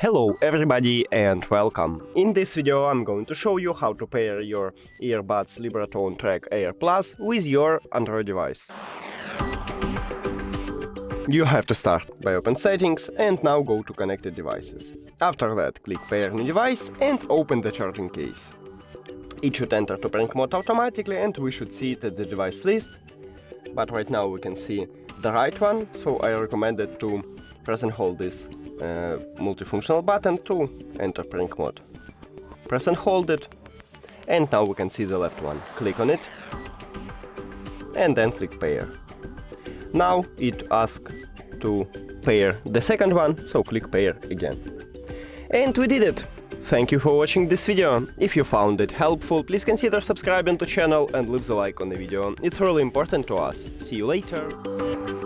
Hello everybody and welcome! In this video I'm going to show you how to pair your earbuds Libratone TRACK Air Plus with your Android device. You have to start by open settings and now go to connected devices. After that click pair new device and open the charging case. It should enter to pairing mode automatically and we should see it at the device list, but right now we can see the right one, so I recommend it to press and hold this multifunctional button to enter pairing mode. Press and hold it, and now we can see the left one. Click on it, and then click pair. Now it asks to pair the second one, so click pair again. And we did it! Thank you for watching this video. If you found it helpful, please consider subscribing to the channel and leave the like on the video. It's really important to us. See you later!